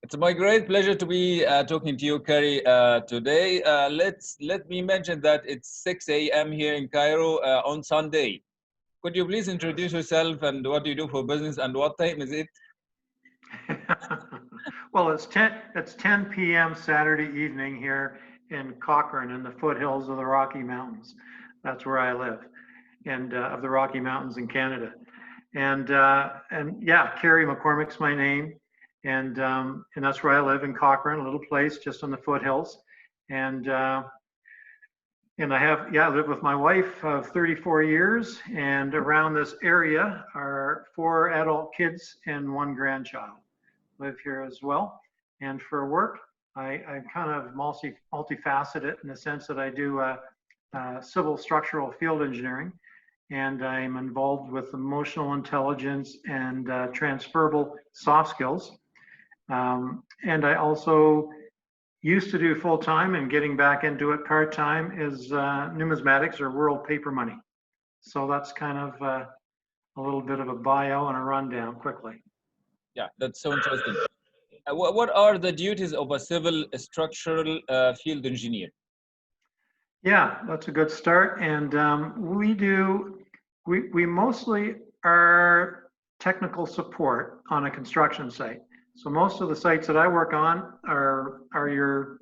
It's my great pleasure to be talking to you, Kerry, today. Let me mention that it's 6 a.m. here in Cairo on Sunday. Could you please introduce yourself and what you do for business and what time is it? Well, it's 10 p.m. Saturday evening here in Cochrane in the foothills of the Rocky Mountains. That's where I live, and of the Rocky Mountains in Canada. And yeah, Kerry McCormick's my name, and that's where I live in Cochrane, a little place just on the foothills. And and I live with my wife of 34 years, and around this area are 4 adult kids and 1 grandchild. Live here as well. And for work, I'm kind of multifaceted in the sense that I do civil structural field engineering, and I'm involved with emotional intelligence and transferable soft skills. And I also used to do full time, and getting back into it part time is numismatics or world paper money. So that's kind of a little bit of a bio and a rundown quickly. Yeah, that's so interesting. What are the duties of a civil structural field engineer? Yeah, that's a good start. And we mostly are technical support on a construction site. So most of the sites that I work on are your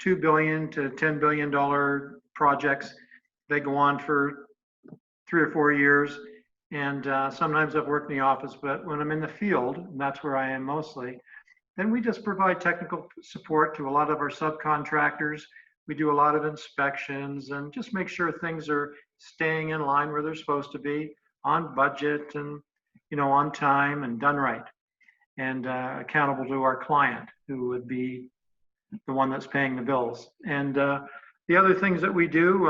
$2 billion to $10 billion projects. They go on for 3 or 4 years. And sometimes I've worked in the office, but when I'm in the field, and that's where I am mostly, then we just provide technical support to a lot of our subcontractors. We do a lot of inspections and just make sure things are staying in line where they're supposed to be, on budget and on time and done right, and accountable to our client, who would be the one that's paying the bills. And the other things that we do,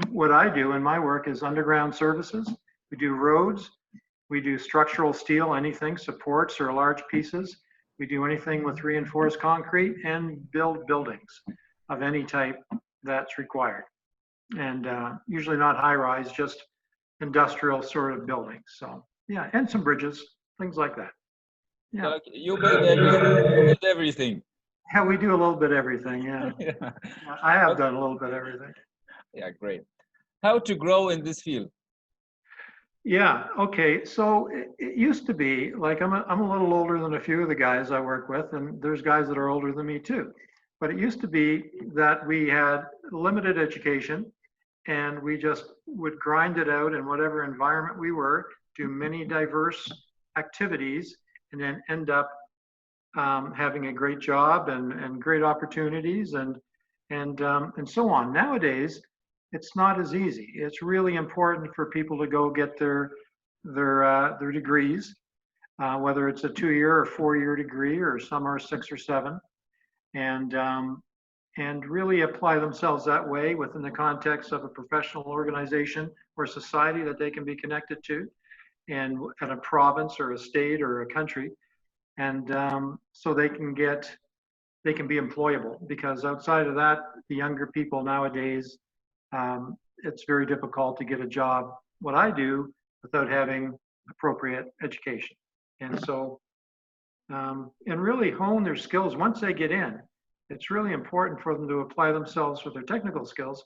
what I do in my work is underground services. We do roads, we do structural steel, anything, supports or large pieces. We do anything with reinforced concrete and build buildings of any type that's required. And usually not high rise, just industrial sort of buildings. So yeah, and some bridges, things like that. Yeah. Like you build everything. You build everything. Yeah, we do a little bit everything. Yeah. Yeah. I have done a little bit everything. Yeah, great. How to grow in this field? Yeah. Okay. So it used to be like I'm a little older than a few of the guys I work with, and there's guys that are older than me too. But it used to be that we had limited education, and we just would grind it out in whatever environment we were, do many diverse activities, and then end up having a great job and great opportunities and so on. Nowadays, it's not as easy. It's really important for people to go get their degrees, whether it's a 2-year or 4-year degree, or some are 6 or 7, and really apply themselves that way within the context of a professional organization or society that they can be connected to, and at a province or a state or a country, and so they can be employable. Because outside of that, the younger people nowadays, it's very difficult to get a job, what I do, without having appropriate education. And so, and really hone their skills once they get in. It's really important for them to apply themselves with their technical skills,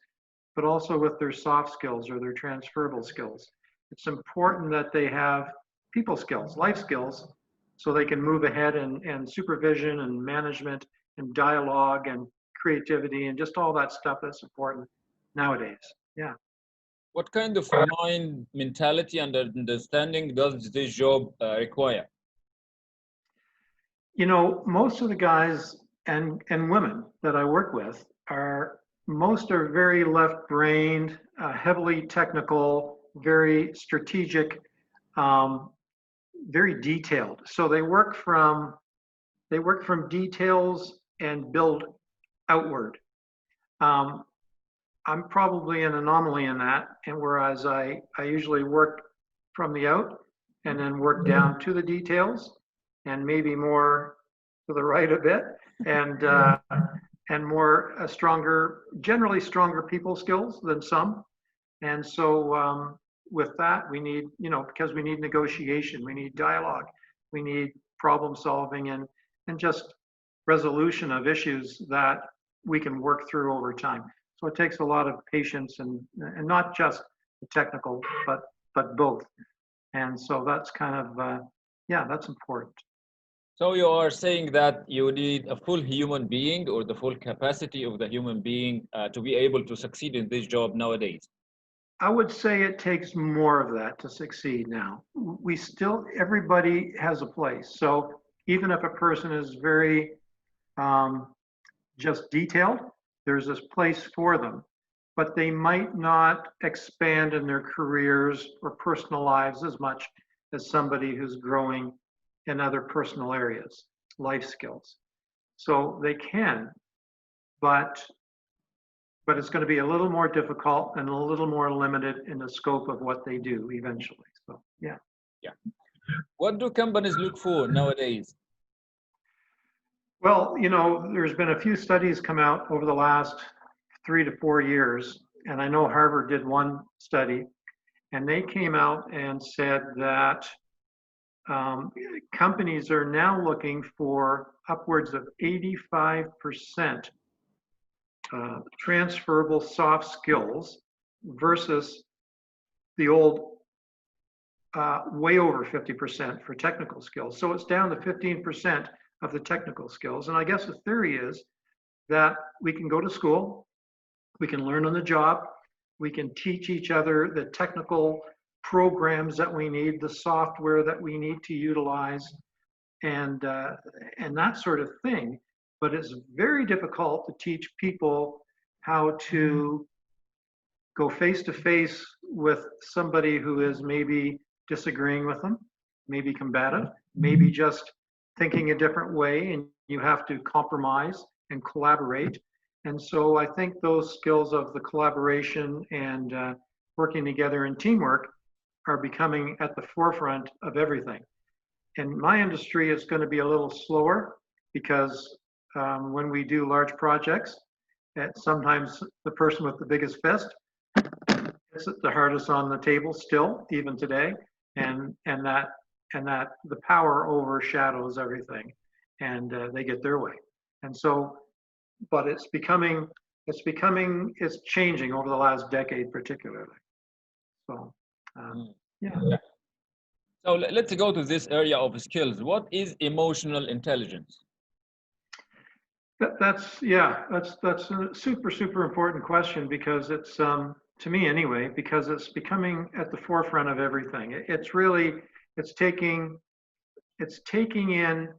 but also with their soft skills or their transferable skills. It's important that they have people skills, life skills, so they can move ahead in supervision and management and dialogue and creativity and just all that stuff that's important nowadays. Yeah. What kind of mind, mentality, and understanding does this job require? Most of the guys and women that I work with most are very left-brained, heavily technical, very strategic, very detailed. So they work from details and build outward. I'm probably an anomaly in that, and whereas I usually work from the out and then work down to the details, and maybe more to the right a bit, and more generally stronger people skills than some. And so with that, we need, because we need negotiation, we need dialogue, we need problem solving, and just resolution of issues that we can work through over time. So it takes a lot of patience and not just the technical, but both. And so that's kind of, yeah, that's important. So you are saying that you need a full human being or the full capacity of the human being to be able to succeed in this job nowadays. I would say it takes more of that to succeed now. Everybody has a place. So even if a person is very just detailed, there's this place for them, but they might not expand in their careers or personal lives as much as somebody who's growing in other personal areas, life skills. So they can, but it's going to be a little more difficult and a little more limited in the scope of what they do eventually. So, yeah. Yeah. What do companies look for nowadays? Well, there's been a few studies come out over the last 3 to 4 years, and I know Harvard did one study, and they came out and said that companies are now looking for upwards of 85% transferable soft skills versus the old way over 50% for technical skills. So it's down to 15% of the technical skills. And I guess the theory is that we can go to school, we can learn on the job, we can teach each other the technical programs that we need, the software that we need to utilize, and that sort of thing. But it's very difficult to teach people how to go face to face with somebody who is maybe disagreeing with them, maybe combative, maybe just thinking a different way, and you have to compromise and collaborate. And so I think those skills of the collaboration and working together in teamwork are becoming at the forefront of everything. In my industry, it's going to be a little slower because when we do large projects, sometimes the person with the biggest fist is the hardest on the table still, even today, and that the power overshadows everything, and they get their way. And so, but it's changing over the last decade, particularly. So, yeah. So let's go to this area of skills. What is emotional intelligence? That's a super important question, because it's to me anyway, because it's becoming at the forefront of everything. It's taking in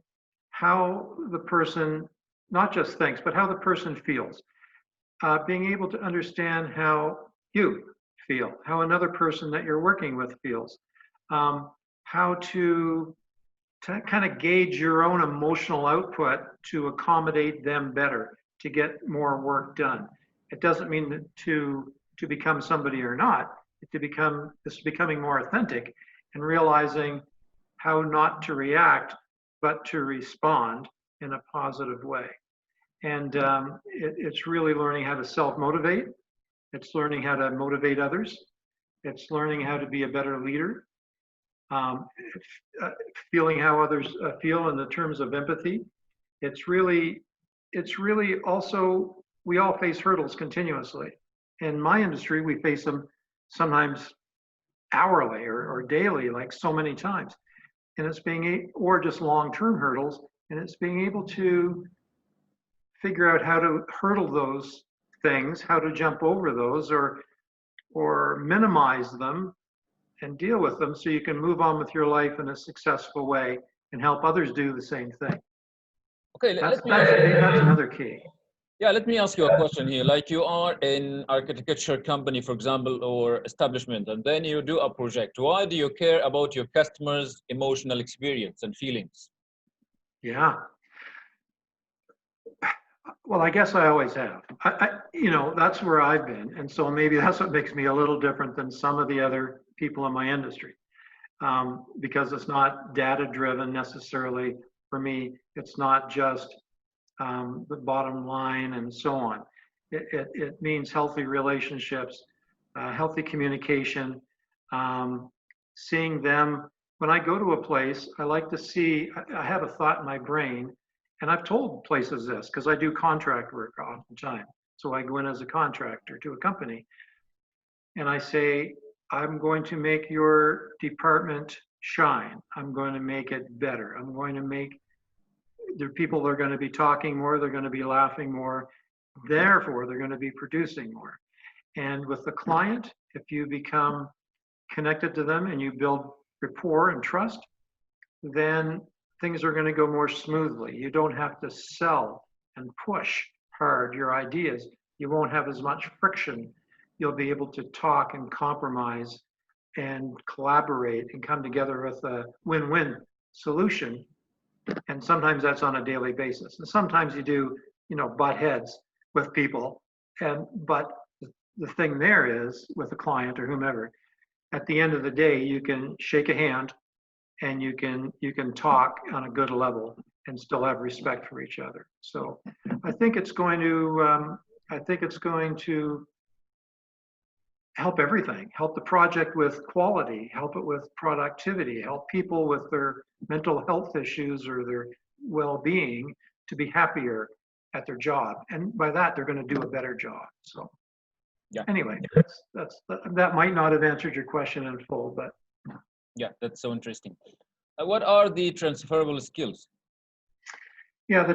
how the person not just thinks, but how the person feels. Being able to understand how you feel, how another person that you're working with feels, how to kind of gauge your own emotional output to accommodate them better, to get more work done. It doesn't mean to become somebody or not. It's becoming more authentic and realizing how not to react, but to respond in a positive way. And it's really learning how to self-motivate. It's learning how to motivate others. It's learning how to be a better leader. Feeling how others feel in the terms of empathy. It's really also, we all face hurdles continuously. In my industry, we face them sometimes hourly or daily, like so many times. And it's or just long-term hurdles, and it's being able to figure out how to hurdle those things, how to jump over those or minimize them and deal with them so you can move on with your life in a successful way and help others do the same thing. Okay, that's another key. Yeah, let me ask you a question here. Like, you are in architecture company, for example, or establishment, and then you do a project. Why do you care about your customers' emotional experience and feelings? Yeah. Well, I guess I always have. That's where I've been. And so maybe that's what makes me a little different than some of the other people in my industry. Because it's not data driven necessarily for me. It's not just the bottom line and so on. It means healthy relationships, healthy communication, seeing them. When I go to a place, I like to see, I have a thought in my brain, And I've told places this because I do contract work all the time. So I go in as a contractor to a company and I say, I'm going to make your department shine. I'm going to make it better. I'm going to make the people that are going to be talking more, they're going to be laughing more. Therefore, they're going to be producing more. And with the client, if you become connected to them and you build rapport and trust, then things are going to go more smoothly. You don't have to sell and push hard your ideas. You won't have as much friction. You'll be able to talk and compromise and collaborate and come together with a win-win solution. And sometimes that's on a daily basis. And sometimes you do, butt heads with people. But the thing there is with a client or whomever, at the end of the day, you can shake a hand and you can talk on a good level and still have respect for each other. So I think it's going to help everything, help the project with quality, help it with productivity, help people with their mental health issues or their well-being to be happier at their job. And by that, they're going to do a better job. So Yeah. Anyway, that might not have answered your question in full, but. Yeah, that's so interesting. What are the transferable skills? Yeah,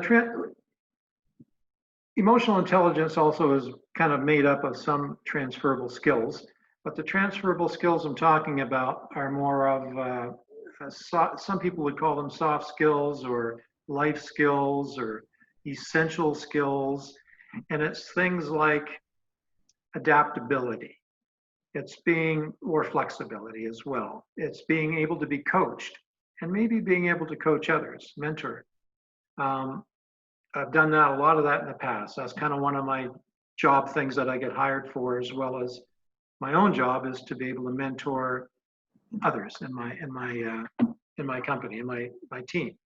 emotional intelligence also is kind of made up of some transferable skills, but the transferable skills I'm talking about are more of, some people would call them soft skills or life skills or essential skills. And it's things like adaptability. It's or flexibility as well. It's being able to be coached and maybe being able to coach others, mentor. I've done that, a lot of that in the past. That's kind of one of my job things that I get hired for, as well as my own job is to be able to mentor others in my company, in my team.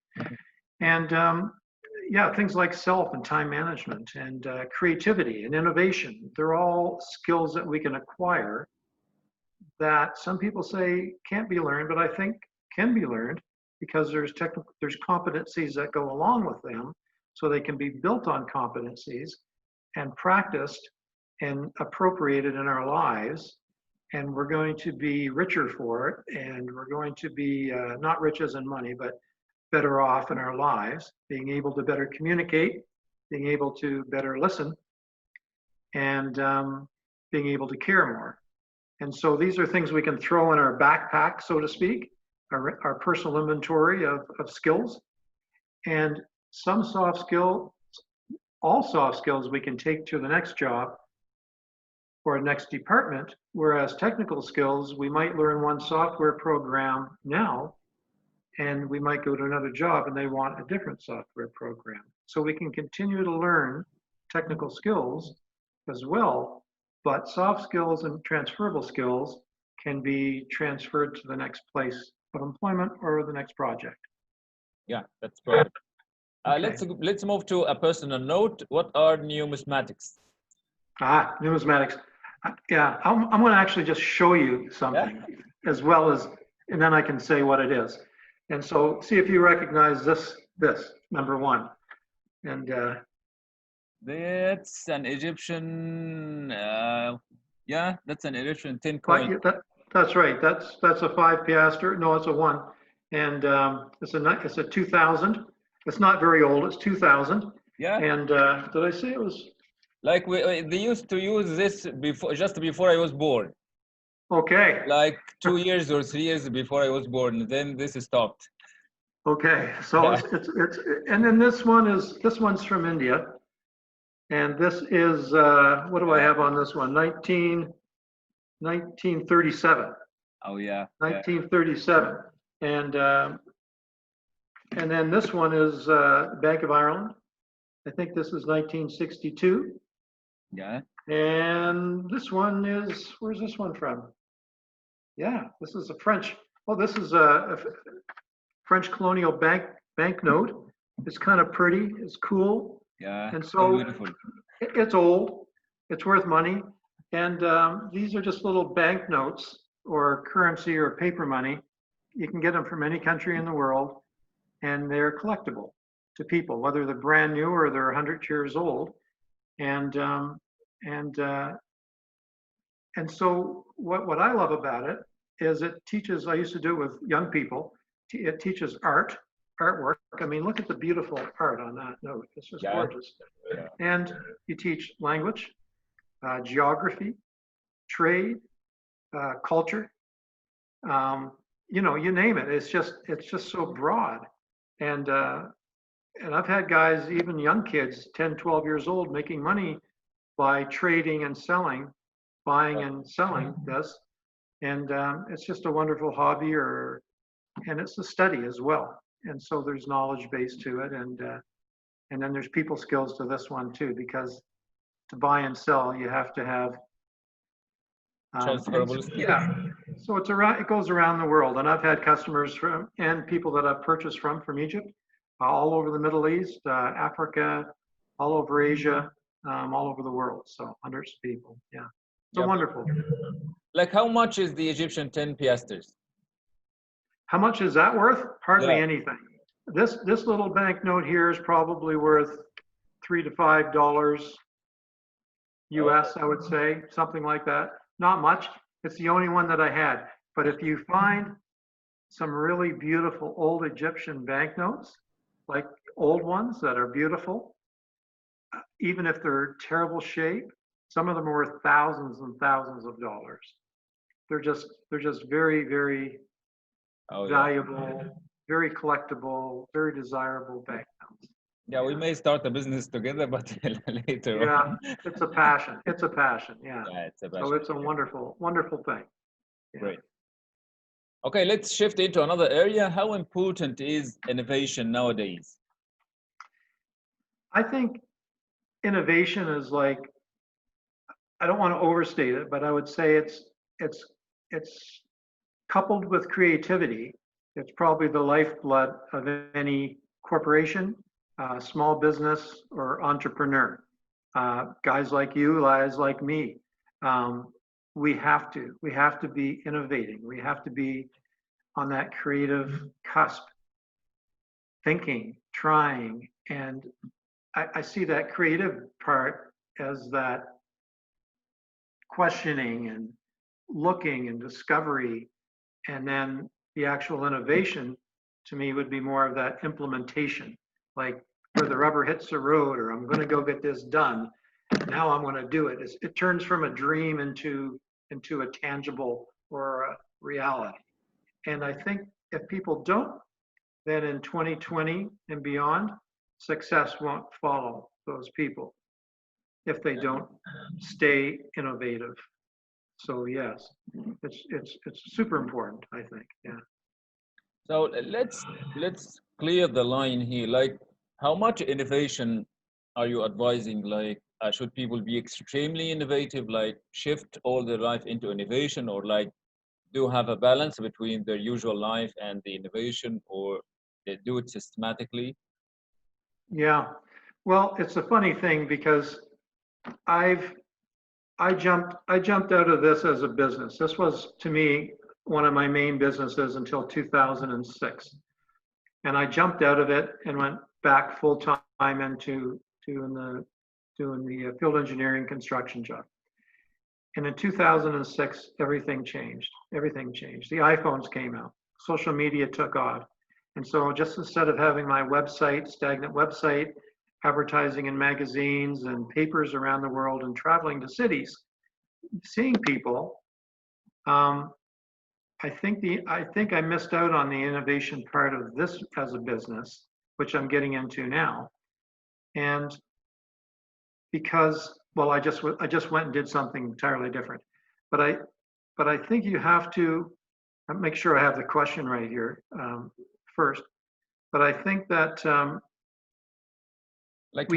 And yeah, things like self and time management and creativity and innovation. They're all skills that we can acquire that some people say can't be learned, but I think can be learned because there's competencies that go along with them, so they can be built on competencies and practiced and appropriated in our lives. And we're going to be richer for it, and we're going to be not rich as in money, but better off in our lives, being able to better communicate, being able to better listen, and being able to care more. And so these are things we can throw in our backpack, so to speak, our personal inventory of skills. And some soft skills, all soft skills we can take to the next job or next department, whereas technical skills, we might learn one software program now, and we might go to another job and they want a different software program. So we can continue to learn technical skills as well, but soft skills and transferable skills can be transferred to the next place of employment or the next project. Yeah, that's perfect. Okay. Let's move to a personal note. What are numismatics? Numismatics. Yeah, I'm going to actually just show you something as well as, and then I can say what it is. And so see if you recognize this number one. And that's an Egyptian, yeah, that's an Egyptian tin coin. That's right. That's a 5 piastre. No, it's a 1. And it's a 2000. It's not very old. It's 2000. Yeah. And did I say it was? Like they used to use this just before I was born. Okay. Like 2 years or 3 years before I was born. Then this stopped. Okay. So yeah. it's and then this one's from India, and this is what do I have on this one? 1937. Oh yeah. 1937. And then this one is Bank of Ireland. I think this is 1962. Yeah. And this one is, where's this one from? Yeah, this is a French. Oh, this is a French colonial banknote. It's kind of pretty. It's cool. Yeah. And so beautiful. It's old. It's worth money. And these are just little banknotes or currency or paper money. You can get them from any country in the world, and they're collectible. to people, whether they're brand new or they're 100 years old. And and uh, and so what I love about it is it teaches. I used to do it with young people. It teaches artwork. I mean, look at the beautiful art on that note. It's just gorgeous. Yeah. And you teach language, geography, trade, culture. You know, you name it. It's just so broad. And I've had guys, even young kids, 10, 12 years old, making money by trading and selling, buying and selling this. And it's just a wonderful hobby, and it's a study as well. And so there's knowledge base to it, and then there's people skills to this one too, because to buy and sell, you have to have Transferable skills. yeah. So it goes around the world, and I've had customers and people that I've purchased from Egypt, all over the Middle East, Africa, all over Asia, all over the world. So hundreds of people. Yeah, so wonderful. Like, how much is the Egyptian 10 piastres? How much is that worth? Hardly anything. This little banknote here is probably worth $3 to $5 US, I would say, something like that. Not much. It's the only one that I had. But if you find some really beautiful old Egyptian banknotes, like old ones that are beautiful, even if they're terrible shape, some of them are worth thousands and thousands of dollars. They're just very, very valuable, very collectable, very desirable banknotes. Yeah, we may start a business together, but later on. Yeah, it's a passion. It's a passion. Yeah. It's a passion. So it's a wonderful, wonderful thing. Yeah. Great. Okay, let's shift into another area. How important is innovation nowadays? I think innovation is like, I don't want to overstate it, but I would say it's coupled with creativity. It's probably the lifeblood of any corporation, small business, or entrepreneur. Guys like you, guys like me, we have to be innovating. We have to be on that creative cusp, thinking, trying, and I see that creative part as that questioning and looking and discovery, and then the actual innovation to me would be more of that implementation, like where the rubber hits the road, or I'm going to go get this done. Now I'm going to do it. It turns from a dream into a tangible or a reality. And I think if people don't, then in 2020 and beyond, success won't follow those people if they don't stay innovative. So yes, it's super important, I think. Yeah. So let's clear the line here. Like, how much innovation are you advising? Like, should people be extremely innovative, like shift all their life into innovation, or like do have a balance between their usual life and the innovation, or they do it systematically? Yeah. Well, it's a funny thing because I jumped out of this as a business. This was, to me, one of my main businesses until 2006. And I jumped out of it and went back full time into doing the field engineering construction job. And in 2006, everything changed. Everything changed. The iPhones came out. Social media took off. And so just instead of having my website, stagnant website, advertising in magazines and papers around the world and traveling to cities, seeing people, I think I missed out on the innovation part of this as a business, which I'm getting into now. And because, well, I just went and did something entirely different. But I think you have to make sure I have the question right here first. But I think that like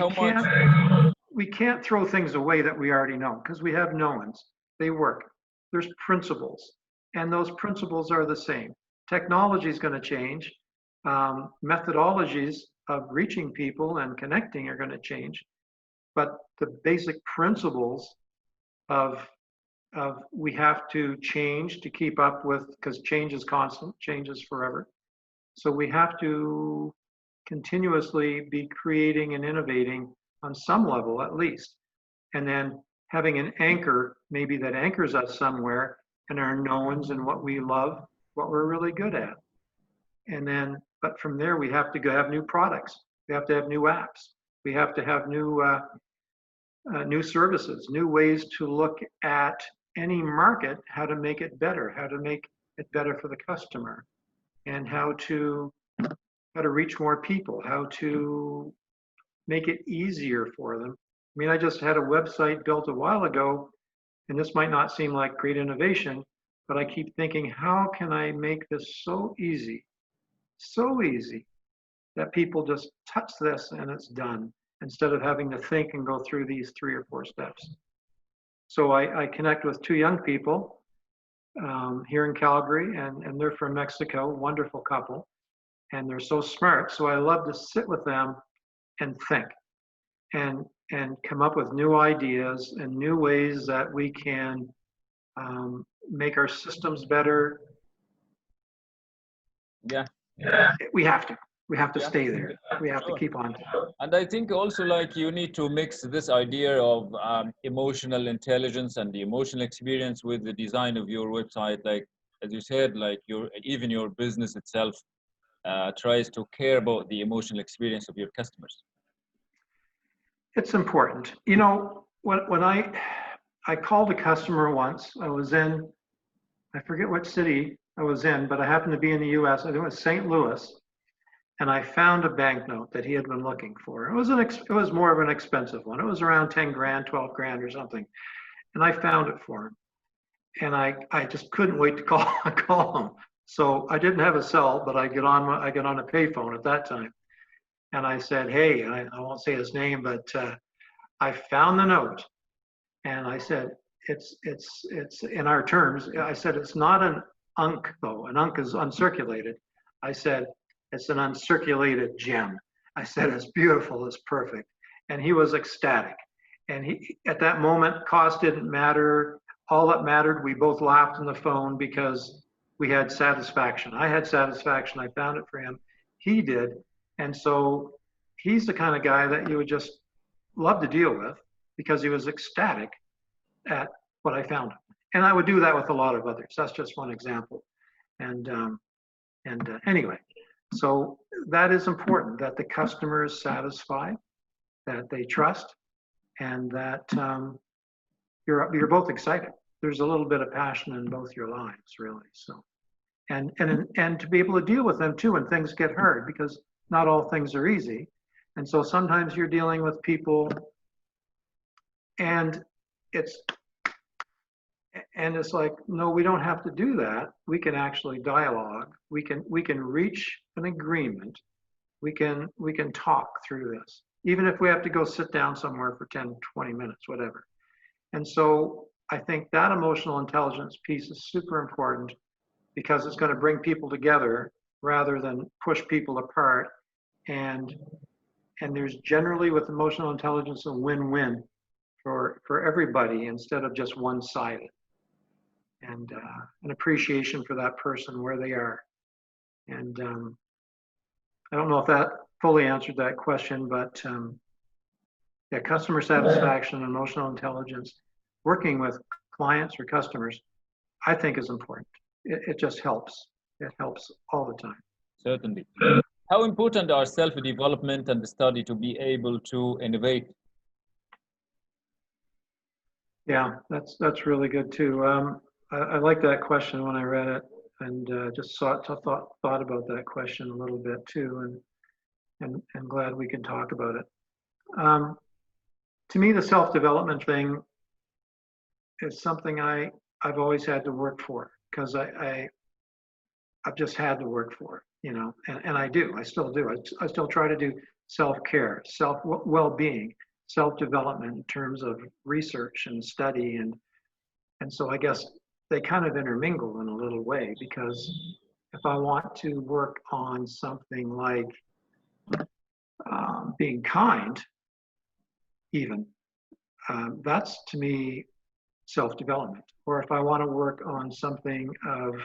we can't throw things away that we already know, because we have knowns. They work. There's principles, and those principles are the same. Technology is going to change. Methodologies of reaching people and connecting are going to change. But the basic principles of we have to change to keep up with, because change is constant, change is forever. So we have to continuously be creating and innovating on some level at least. And then having an anchor, maybe that anchors us somewhere in our knowns and what we love, what we're really good at. And then, but from there, we have to go have new products. We have to have new apps. We have to have new services, new ways to look at any market, how to make it better, how to make it better for the customer, and how to reach more people, how to make it easier for them. I mean, I just had a website built a while ago, and this might not seem like great innovation, but I keep thinking, how can I make this so easy that people just touch this and it's done, instead of having to think and go through these 3 or 4 steps. So I connect with 2 young people here in Calgary, and they're from Mexico, wonderful couple, and they're so smart. So I love to sit with them and think and come up with new ideas and new ways that we can make our systems better. Yeah. We have to Yeah. stay there. We have to Sure. keep on. And I think also like you need to mix this idea of emotional intelligence and the emotional experience with the design of your website. Like, as you said, like even your business itself tries to care about the emotional experience of your customers. It's important. You know, when I called a customer once, I was in, I forget what city I was in, but I happened to be in the US. I think it was St. Louis. And I found a banknote that he had been looking for. It was more of an expensive one. It was around 10 grand, 12 grand or something. And I found it for him. And I just couldn't wait to call him. So I didn't have a cell, but I get on a payphone at that time. And I said, hey, I won't say his name, but I found the note. And I said, it's in our terms, I said, it's not an unk though. An unk is uncirculated. I said, it's an uncirculated gem. I said, it's beautiful, it's perfect. And he was ecstatic. And he, at that moment, cost didn't matter. All that mattered, we both laughed on the phone because we had satisfaction. I had satisfaction, I found it for him. He did. And so he's the kind of guy that you would just love to deal with because he was ecstatic at what I found. And I would do that with a lot of others. That's just one example. And anyway, so that is important, that the customer is satisfied, that they trust, and that you're both excited. There's a little bit of passion in both your lives, really. So, and to be able to deal with them too when things get hard, because not all things are easy. And so sometimes you're dealing with people, and it's like, no, we don't have to do that. We can actually dialogue. We can reach an agreement. We can talk through this, even if we have to go sit down somewhere for 10, 20 minutes, whatever. And so I think that emotional intelligence piece is super important because it's going to bring people together rather than push people apart. And there's generally with emotional intelligence a win-win for everybody instead of just one-sided. And an appreciation for that person where they are. And I don't know if that fully answered that question, but yeah, customer satisfaction and emotional intelligence, working with clients or customers, I think is important. It just helps. It helps all the time. Certainly. How important are self-development and study to be able to innovate? Yeah, that's really good too. I like that question when I read it, and just thought about that question a little bit too, and glad we can talk about it. To me, the self-development thing is something I've always had to work for, because I've just had to work for it, you know, and I still do. I still try to do self-care, well-being, self-development in terms of research and study, and so I guess they kind of intermingle in a little way, because if I want to work on something like being kind, even, that's to me self-development. Or if I want to work on something of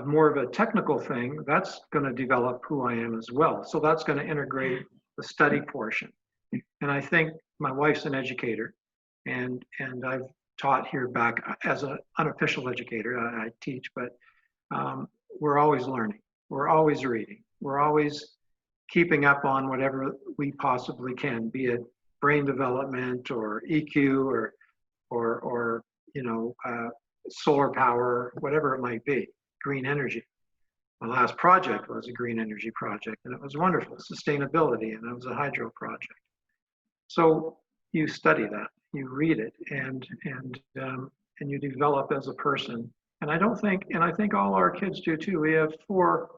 more of a technical thing, that's going to develop who I am as well. So that's going to integrate the study portion. And I think my wife's an educator, and I've taught here back as an unofficial educator. I teach, but we're always learning. We're always reading. We're always keeping up on whatever we possibly can, be it brain development or EQ or solar power, whatever it might be, green energy. My last project was a green energy project, and it was wonderful. Sustainability, and it was a hydro project. So you study that, you read it, and you develop as a person. And I think all our kids do too. We have four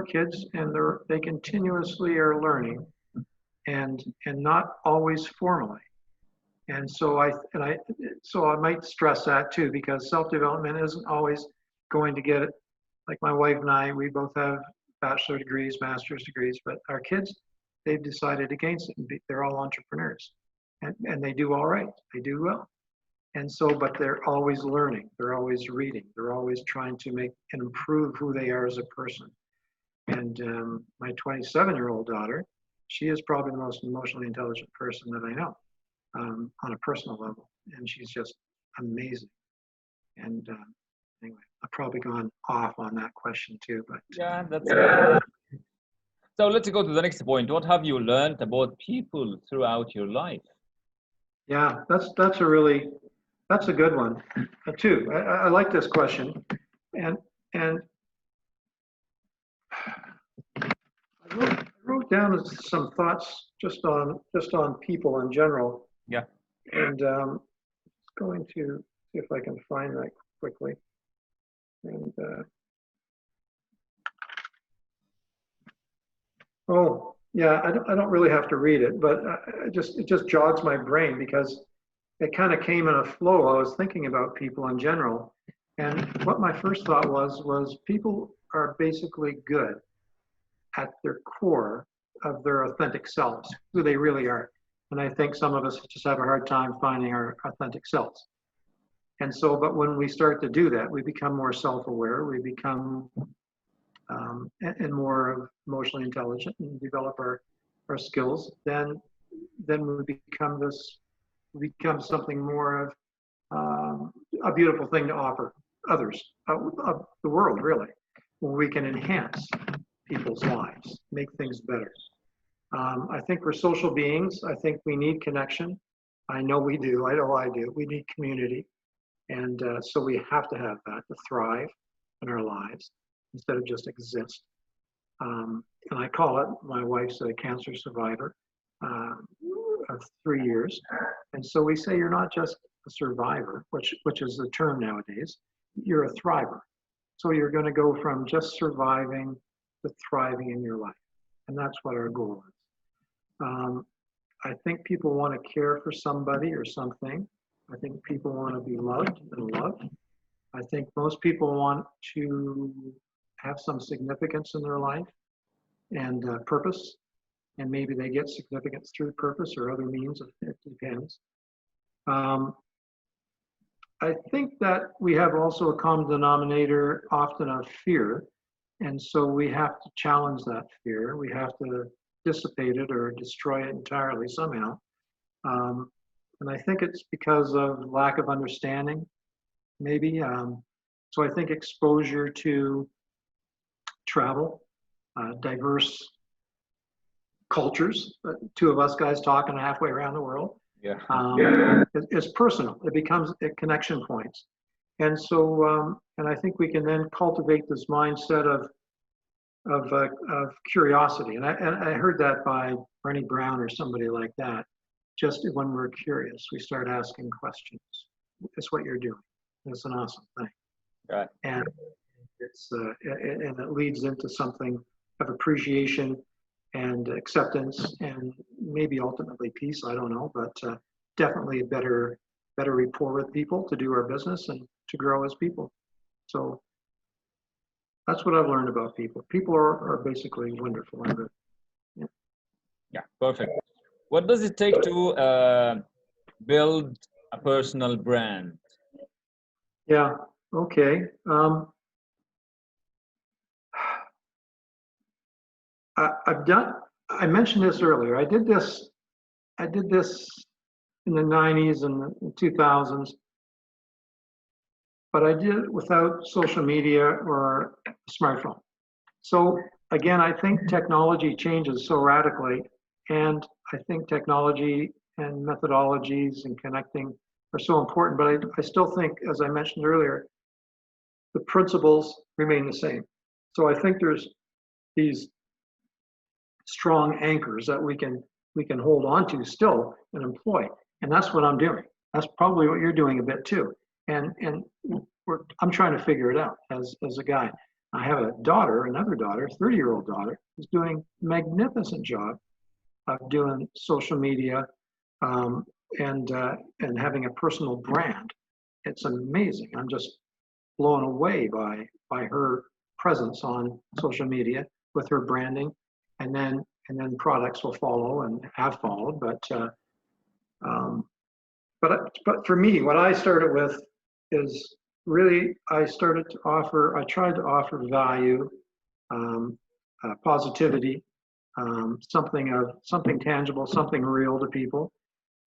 kids, and they continuously are learning, and not always formally. And so I might stress that too, because self-development isn't always going to get it. Like my wife and I, we both have bachelor degrees, master's degrees, but our kids, they've decided against it. And they're all entrepreneurs, and they do all right. They do well. And so, but they're always learning. They're always reading. They're always trying to make and improve who they are as a person. And my 27-year-old daughter, she is probably the most emotionally intelligent person that I know on a personal level. And she's just amazing. And anyway, I've probably gone off on that question too, but Yeah, that's right. So let's go to the next point. What have you learned about people throughout your life? yeah, that's a good one too. I like this question, and I wrote down some thoughts just on people in general. Yeah. And going to see if I can find that quickly. And oh yeah, I don't really have to read it, but it just jogs my brain because it kind of came in a flow. I was thinking about people in general, and what my first thought was people are basically good at their core of their authentic selves, who they really are. And I think some of us just have a hard time finding our authentic selves. And so, but when we start to do that, we become more self-aware, we become and more emotionally intelligent and develop our skills, then we become something more of a beautiful thing to offer others, of the world really, where we can enhance people's lives, make things better. I think we're social beings. I think we need connection. I know we do. I know I do. We need community. And so we have to have that to thrive in our lives instead of just exist. And I call it, my wife's a cancer survivor of 3 years. And so we say you're not just a survivor, which is the term nowadays, you're a thriver. So you're going to go from just surviving to thriving in your life. And that's what our goal is. I think people want to care for somebody or something. I think people want to be loved and loved. I think most people want to have some significance in their life and purpose. And maybe they get significance through purpose or other means, it depends. I think that we have also a common denominator often of fear. And so we have to challenge that fear. We have to dissipate it or destroy it entirely somehow. And I think it's because of lack of understanding, maybe. So I think exposure to travel, diverse cultures, two of us guys talking halfway around the world, is personal. It becomes connection points. And so, and I think we can then cultivate this mindset of curiosity. And I heard that by Brené Brown or somebody like that. Just when we're curious, we start asking questions. It's what you're doing. It's an awesome thing. Right. And it's and it leads into something of appreciation and acceptance and maybe ultimately peace. I don't know, but definitely a better rapport with people to do our business and to grow as people. So that's what I've learned about people. People are basically wonderful. Yeah, perfect. What does it take to build a personal brand? Yeah, okay. I mentioned this earlier. I did this in the 90s and the 2000s, but I did it without social media or a smartphone. So again, I think technology changes so radically, and I think technology and methodologies and connecting are so important, but I still think, as I mentioned earlier, the principles remain the same. So I think there's these strong anchors that we can hold on to still and employ, and that's what I'm doing. That's probably what you're doing a bit too. And I'm trying to figure it out as a guy. I have another daughter, 30-year-old daughter, who's doing a magnificent job of doing social media and having a personal brand. It's amazing. I'm just blown away by her presence on social media with her branding, and then products will follow and have followed. But for me, what I started with is really I tried to offer value, positivity, something tangible, something real to people.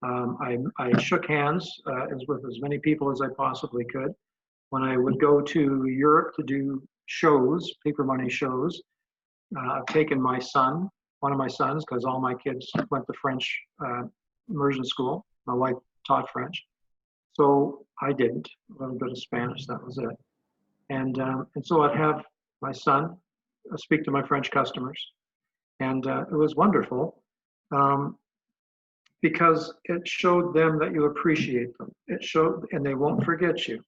I shook hands with as many people as I possibly could. When I would go to Europe to do shows, paper money shows, I've taken one of my sons, because all my kids went to French immersion school. My wife taught French, so I didn't. A little bit of Spanish, that was it. And so I'd have my son speak to my French customers, and it was wonderful because it showed them that you appreciate them. It showed, and they won't forget you.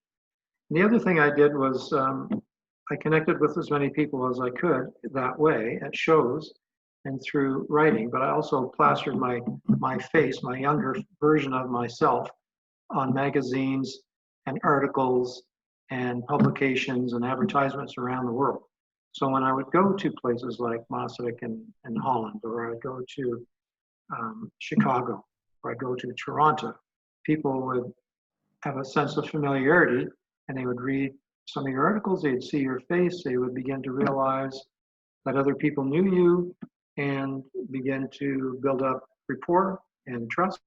And the other thing I did was I connected with as many people as I could that way at shows and through writing, but I also plastered my face, my younger version of myself, on magazines and articles and publications and advertisements around the world. So when I would go to places like Maastricht in Holland, or I'd go to Chicago, or I'd go to Toronto, people would have a sense of familiarity, and they would read some of your articles, they'd see your face, they would begin to realize that other people knew you, and begin to build up rapport and trust,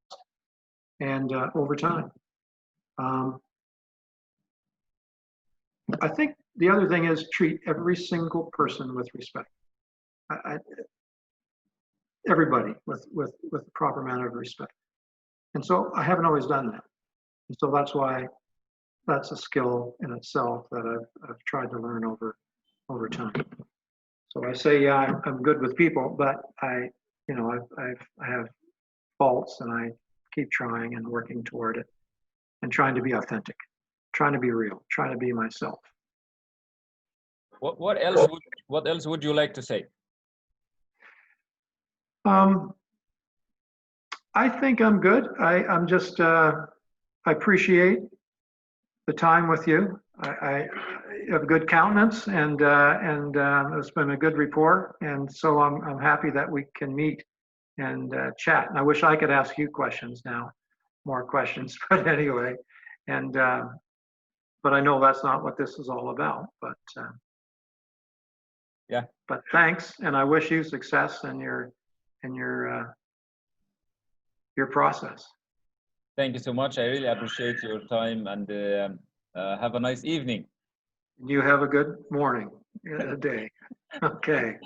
and over time. I think the other thing is treat every single person with respect. Everybody with the proper manner of respect. And so I haven't always done that. And so that's why that's a skill in itself that I've tried to learn over time. So I say, yeah, I'm good with people, but I have faults, and I keep trying and working toward it, and trying to be authentic, trying to be real, trying to be myself. What else would you like to say? I think I'm good. I'm just I appreciate the time with you. I have a good countenance, and it's been a good rapport, and so I'm happy that we can meet and chat. And I wish I could ask you questions now, more questions, but anyway, and but I know that's not what this is all about. But yeah. But thanks, and I wish you success in your process. Thank you so much. I really appreciate your time, and have a nice evening. You have a good morning, day. Okay.